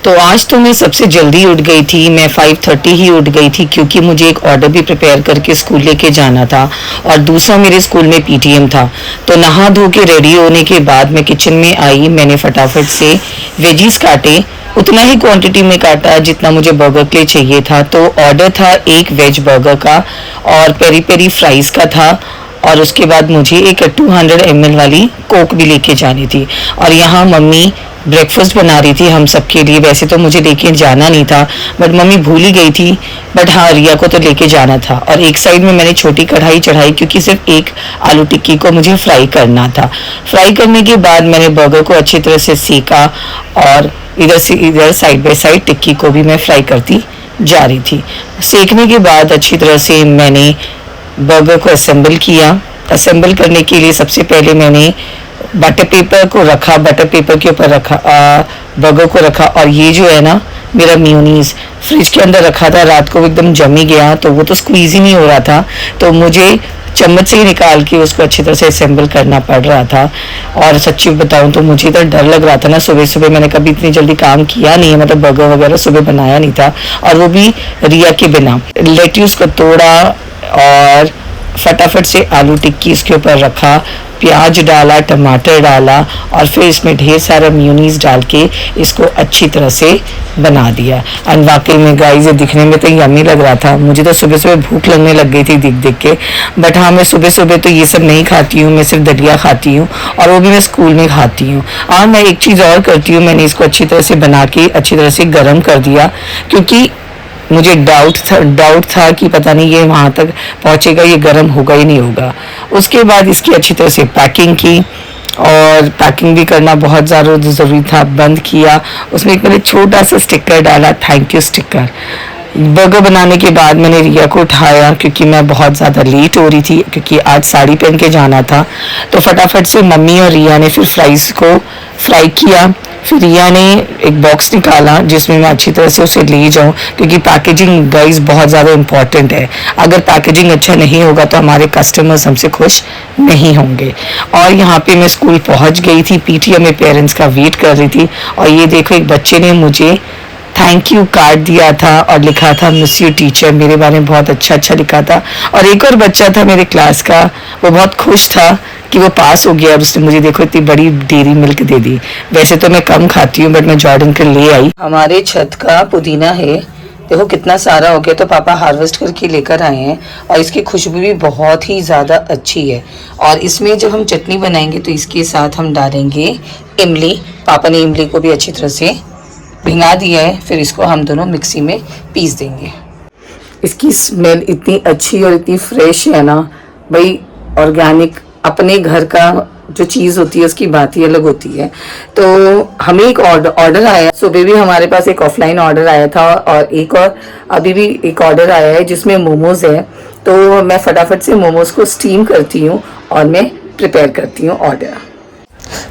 तो आज तो मैं सबसे जल्दी उठ गई थी, मैं 5:30 ही उठ गई थी क्योंकि मुझे एक ऑर्डर भी प्रिपेयर करके स्कूल लेके जाना था और दूसरा मेरे स्कूल में पीटीएम था। तो नहा धो के रेडी होने के बाद मैं किचन में आई, मैंने फटाफट से वेजीज काटे, उतना ही क्वांटिटी में काटा जितना मुझे बर्गर के लिए चाहिए था। तो ऑर्डर था एक वेज बर्गर का और पेरी पेरी फ्राइज़ का था और उसके बाद मुझे एक 200 ml वाली कोक भी लेके जानी थी। और यहाँ मम्मी ब्रेकफास्ट बना रही थी हम सब के लिए। वैसे तो मुझे लेके जाना नहीं था बट मम्मी भूल ही गई थी, बट हाँ रिया को तो लेके जाना था। और एक साइड में मैंने छोटी कढ़ाई चढ़ाई क्योंकि सिर्फ एक आलू टिक्की को मुझे फ्राई करना था। फ्राई करने के बाद मैंने बर्गर को अच्छी तरह से सेका और इधर से इधर साइड बाय साइड टिक्की को भी मैं फ्राई करती जा रही थी। सेकने के बाद अच्छी तरह से मैंने बर्गर को असेंबल किया। असेंबल करने के लिए सबसे पहले मैंने बटर पेपर को रखा, बटर पेपर के ऊपर रखा बर्गर को रखा। और ये जो है ना मेरा मेयोनीज फ्रिज के अंदर रखा था, रात को एकदम जमी गया तो वो तो स्क्वीज ही नहीं हो रहा था, तो मुझे चम्मच से ही निकाल के उसको अच्छी तरह से असेंबल करना पड़ रहा था। और सच्ची बताऊं तो मुझे तो डर लग रहा था ना, सुबह सुबह मैंने कभी इतनी जल्दी काम किया नहीं है, मतलब बर्गर वगैरह सुबह बनाया नहीं था और वो भी रिया के बिना। लेट्यूस को तोड़ा और फटाफट से आलू टिक्की इसके ऊपर रखा, प्याज डाला, टमाटर डाला और फिर इसमें ढेर सारा मेयोनीज डाल के इसको अच्छी तरह से बना दिया। एंड वाकई में गाइस ये दिखने में तो यम्मी लग रहा था। मुझे तो सुबह सुबह भूख लगने लग गई थी देख देख के, बट हाँ मैं सुबह सुबह तो ये सब नहीं खाती हूँ, मैं सिर्फ दलिया खाती हूँ और वो भी मैं स्कूल में खाती हूँ। और मैं एक चीज़ और करती हूँ, मैंने इसको अच्छी तरह से बना के अच्छी तरह से गर्म कर दिया क्योंकि मुझे डाउट था कि पता नहीं ये वहाँ तक पहुँचेगा, ये गर्म होगा ही नहीं होगा। उसके बाद इसकी अच्छी तरह से पैकिंग की और पैकिंग भी करना बहुत ज़्यादा ज़रूरी था। बंद किया, उसमें एक मैंने छोटा सा स्टिकर डाला, थैंक यू स्टिकर। बर्गर बनाने के बाद मैंने रिया को उठाया क्योंकि मैं बहुत ज़्यादा लेट हो रही थी क्योंकि आज साड़ी पहन के जाना था। तो फटाफट से मम्मी और रिया ने फिर फ्राइज़ को फ्राई किया। फिर रिया ने एक बॉक्स निकाला जिसमें मैं अच्छी तरह से उसे ले जाऊं क्योंकि पैकेजिंग गाइस बहुत ज़्यादा इम्पॉर्टेंट है। अगर पैकेजिंग अच्छा नहीं होगा तो हमारे कस्टमर्स हमसे खुश नहीं होंगे। और यहाँ पे मैं स्कूल पहुँच गई थी, पीटीएम में पेरेंट्स का वेट कर रही थी और ये देखो एक बच्चे ने मुझे थैंक यू कार्ड दिया था और लिखा था मिस यू टीचर, मेरे बारे में बहुत अच्छा लिखा था। और एक और बच्चा था मेरे क्लास का, वो बहुत खुश था कि वो पास हो गया और उसने मुझे देखो इतनी बड़ी डेयरी मिल्क दे दी। वैसे तो मैं कम खाती हूँ बट मैं जॉर्डन के ले आई। हमारे छत का पुदीना है, देखो कितना सारा हो गया, तो पापा हार्वेस्ट करके लेकर आए हैं और इसकी खुशबू भी बहुत ही ज़्यादा अच्छी है। और इसमें जब हम चटनी बनाएंगे तो इसके साथ हम डालेंगे इमली। पापा ने इमली को भी अच्छी तरह से भिंगा दिया है, फिर इसको हम दोनों मिक्सी में पीस देंगे। इसकी स्मेल इतनी अच्छी और इतनी फ्रेश है ना भाई, ऑर्गेनिक अपने घर का जो चीज़ होती है उसकी बात ही अलग होती है। तो हमें एक ऑर्डर आया, सुबह भी हमारे पास एक ऑफलाइन ऑर्डर आया था और एक और अभी भी एक ऑर्डर आया है जिसमें मोमोज़ है। तो मैं फटाफट से मोमोज़ को स्टीम करती हूँ और मैं प्रिपेयर करती हूँ ऑर्डर।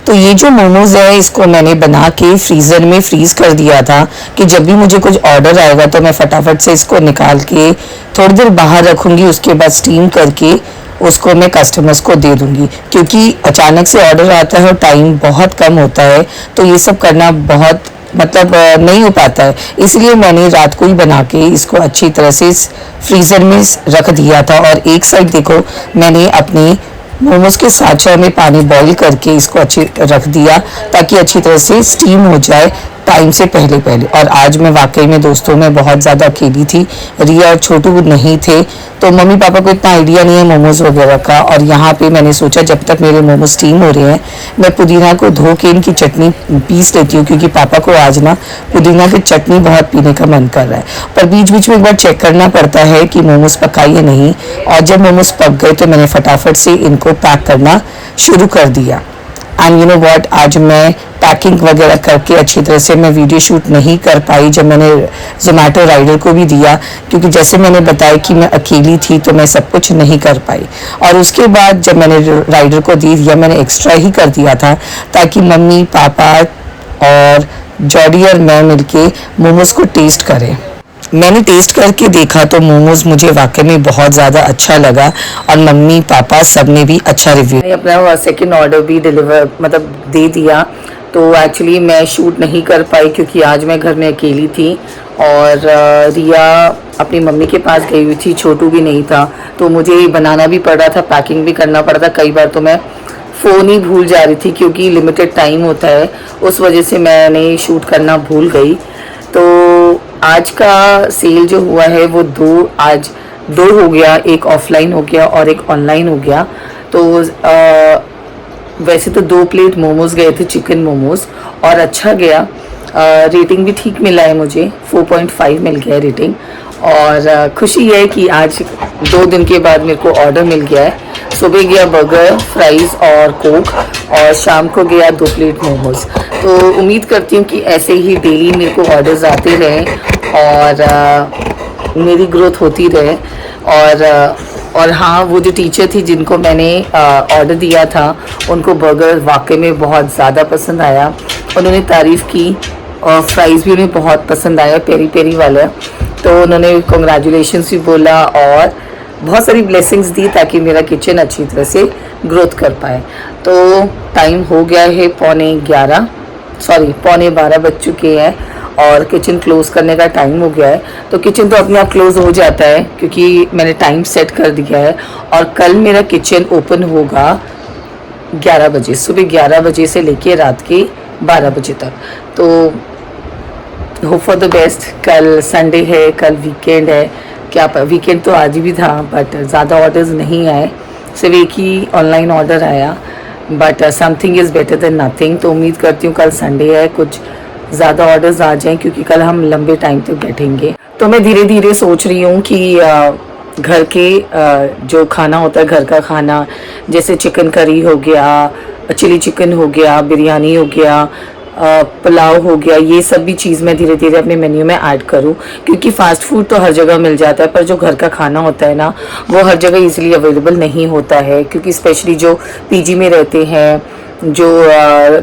तो ये जो मोमोज़ है इसको मैंने बना के फ्रीज़र में फ्रीज़ कर दिया था कि जब भी मुझे कुछ ऑर्डर आएगा तो मैं फटाफट से इसको निकाल के थोड़ी देर बाहर रखूँगी, उसके बाद स्टीम करके उसको मैं कस्टमर्स को दे दूँगी। क्योंकि अचानक से ऑर्डर आता है और टाइम बहुत कम होता है तो ये सब करना बहुत मतलब नहीं हो पाता है, इसलिए मैंने रात को ही बना के इसको अच्छी तरह से फ्रीज़र में रख दिया था। और एक साइड देखो मैंने अपने मोमोज के साँचा में पानी बॉईल करके इसको अच्छी रख दिया ताकि अच्छी तरह से स्टीम हो जाए टाइम से पहले। और आज मैं वाकई में दोस्तों में बहुत ज़्यादा अकेली थी, रिया और छोटू नहीं थे तो मम्मी पापा को इतना आइडिया नहीं है मोमोज़ वगैरह का। और यहाँ पे मैंने सोचा जब तक मेरे मोमोज स्टीम हो रहे हैं मैं पुदीना को धो के इनकी चटनी पीस लेती हूँ क्योंकि पापा को आज ना पुदीना की चटनी बहुत पीने का मन कर रहा है। पर बीच बीच में एक बार चेक करना पड़ता है कि मोमोज़ पकाए या नहीं। और जब मोमोज़ पक गए तो मैंने फटाफट से इनको पैक करना शुरू कर दिया। एंड यू नो व्हाट, आज मैं पैकिंग वगैरह करके अच्छी तरह से मैं वीडियो शूट नहीं कर पाई जब मैंने जोमेटो राइडर को भी दिया क्योंकि जैसे मैंने बताया कि मैं अकेली थी तो मैं सब कुछ नहीं कर पाई। और उसके बाद जब मैंने राइडर को दे दिया मैंने एक्स्ट्रा ही कर दिया था ताकि मम्मी पापा और जॉडी और मैं मिलके मोमोज़ को टेस्ट करें। मैंने टेस्ट करके देखा तो मोमोज मुझे वाकई में बहुत ज़्यादा अच्छा लगा और मम्मी पापा सब ने भी अच्छा रिव्यू। अपना सेकंड ऑर्डर भी डिलीवर मतलब दे दिया तो एक्चुअली मैं शूट नहीं कर पाई क्योंकि आज मैं घर में अकेली थी और रिया अपनी मम्मी के पास गई हुई थी, छोटू भी नहीं था, तो मुझे बनाना भी पड़ रहा था, पैकिंग भी करना पड़ा था। कई बार तो मैं फ़ोन ही भूल जा रही थी क्योंकि लिमिटेड टाइम होता है, उस वजह से मैंने शूट करना भूल गई। तो आज का सेल जो हुआ है वो आज दो हो गया, एक ऑफलाइन हो गया और एक ऑनलाइन हो गया। तो वैसे तो 2 प्लेट मोमोज गए थे, चिकन मोमोज, और अच्छा गया। रेटिंग भी ठीक मिला है मुझे, 4.5 मिल गया है रेटिंग। और खुशी है कि आज 2 दिन के बाद मेरे को ऑर्डर मिल गया है। सुबह गया बर्गर, फ्राइज़ और कोक, और शाम को गया 2 प्लेट मोमोज। तो उम्मीद करती हूँ कि ऐसे ही डेली मेरे को ऑर्डर्स आते रहें और मेरी ग्रोथ होती रहे। और हाँ, वो जो टीचर थी जिनको मैंने ऑर्डर दिया था, उनको बर्गर वाकई में बहुत ज़्यादा पसंद आया। उन्होंने तारीफ़ की और फ्राइज़ भी उन्हें बहुत पसंद आया, पेरी पेरी वाला। तो उन्होंने कॉन्ग्रेचुलेशंस भी बोला और बहुत सारी ब्लेसिंग्स दी ताकि मेरा किचन अच्छी तरह से ग्रोथ कर पाए। तो टाइम हो गया है पौने 12 बज चुके हैं और किचन क्लोज़ करने का टाइम हो गया है। तो किचन तो अपने आप क्लोज़ हो जाता है क्योंकि मैंने टाइम सेट कर दिया है। और कल मेरा किचन ओपन होगा 11 बजे, सुबह 11 बजे से लेके रात के 12 बजे तक। तो होप फॉर द बेस्ट। कल संडे है, कल वीकेंड है, क्या वीकेंड तो आज भी था बट ज़्यादा ऑर्डर्स नहीं आए, सिर्फ एक ही ऑनलाइन ऑर्डर आया, but something is better than nothing. तो उम्मीद करती हूँ कल संडे है, कुछ ज़्यादा ऑर्डर्स आ जाएं क्योंकि कल हम लंबे टाइम तक बैठेंगे। तो मैं धीरे धीरे सोच रही हूँ कि घर के जो खाना होता है, घर का खाना, जैसे चिकन करी हो गया, चिली चिकन हो गया, बिरयानी हो गया, पुलाव हो गया, ये सब भी चीज़ मैं धीरे धीरे अपने मेन्यू में ऐड करूं क्योंकि फ़ास्ट फूड तो हर जगह मिल जाता है, पर जो घर का खाना होता है ना, वो हर जगह इजीली अवेलेबल नहीं होता है। क्योंकि स्पेशली जो पीजी में रहते हैं, जो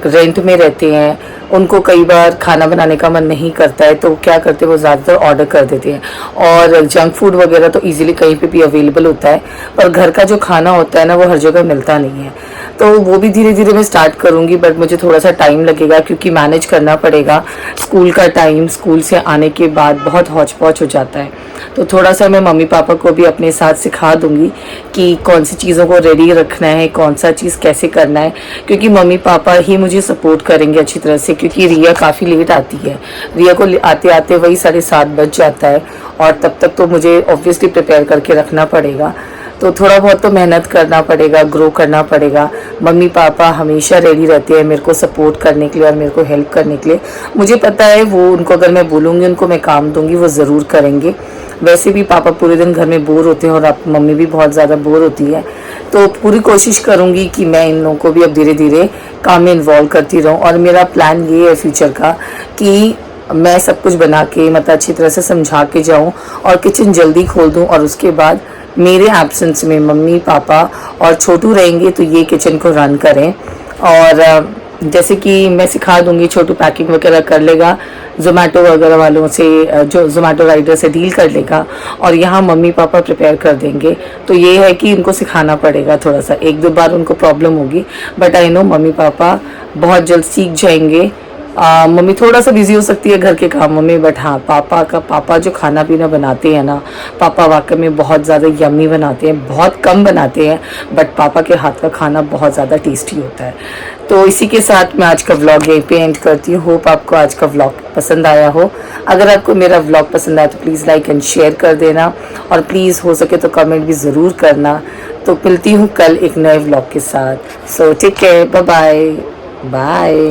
रेंट में रहते हैं, उनको कई बार खाना बनाने का मन नहीं करता है, तो क्या करते हैं वो ज़्यादातर ऑर्डर कर देते हैं। और जंक फूड वगैरह तो इजीली कहीं पे भी अवेलेबल होता है, पर घर का जो खाना होता है ना, वो हर जगह मिलता नहीं है। तो वो भी धीरे धीरे मैं स्टार्ट करूँगी, बट मुझे थोड़ा सा टाइम लगेगा क्योंकि मैनेज करना पड़ेगा। स्कूल का टाइम, स्कूल से आने के बाद बहुत हौच पौच हो जाता है। तो थोड़ा सा मैं मम्मी पापा को भी अपने साथ सिखा दूँगी कि कौन सी चीज़ों को रेडी रखना है, कौन सा चीज़ कैसे करना है, क्योंकि मम्मी पापा ही मुझे सपोर्ट करेंगे अच्छी तरह से। क्योंकि रिया काफ़ी लेट आती है, रिया को आते आते वही 7:30 बज जाता है, और तब तक तो मुझे ऑब्वियसली प्रिपेयर करके रखना पड़ेगा। तो थोड़ा बहुत तो मेहनत करना पड़ेगा, ग्रो करना पड़ेगा। मम्मी पापा हमेशा रेडी रहते हैं मेरे को सपोर्ट करने के लिए और मेरे को हेल्प करने के लिए। मुझे पता है वो, उनको अगर मैं बोलूँगी, उनको मैं काम दूँगी, वो ज़रूर करेंगे। वैसे भी पापा पूरे दिन घर में बोर होते हैं और अब मम्मी भी बहुत ज़्यादा बोर होती है। तो पूरी कोशिश करूँगी कि मैं इन लोगों को भी अब धीरे धीरे काम में इन्वॉल्व करती रहूँ। और मेरा प्लान ये है फ्यूचर का कि मैं सब कुछ बना के, मतलब अच्छी तरह से समझा के जाऊँ और किचन जल्दी खोल दूँ, और उसके बाद मेरे एब्सेंस में मम्मी पापा और छोटू रहेंगे तो ये किचन को रन करें। और जैसे कि मैं सिखा दूंगी, छोटू पैकिंग वगैरह कर लेगा, ज़ोमैटो वगैरह वालों से, जो ज़ोमैटो राइडर से डील कर लेगा, और यहाँ मम्मी पापा प्रिपेयर कर देंगे। तो ये है कि इनको सिखाना पड़ेगा थोड़ा सा, 1-2 बार उनको प्रॉब्लम होगी, but I know mummy papa बहुत जल्द सीख जाएंगे। मम्मी थोड़ा सा बिजी हो सकती है घर के कामों में, बट हाँ, पापा जो खाना पीना बनाते हैं ना, पापा वाकई में बहुत ज़्यादा यम्मी बनाते हैं। बहुत कम बनाते हैं, बट पापा के हाथ का खाना बहुत ज़्यादा टेस्टी होता है। तो इसी के साथ मैं आज का व्लॉग यहीं पे एंड करती हूँ। होप आपको आज का व्लॉग पसंद आया हो। अगर आपको मेरा व्लॉग पसंद आया तो प्लीज़ लाइक एंड शेयर कर देना, और प्लीज़ हो सके तो कमेंट भी ज़रूर करना। तो मिलती हूँ कल एक नए व्लॉग के साथ। So take care, bye bye bye.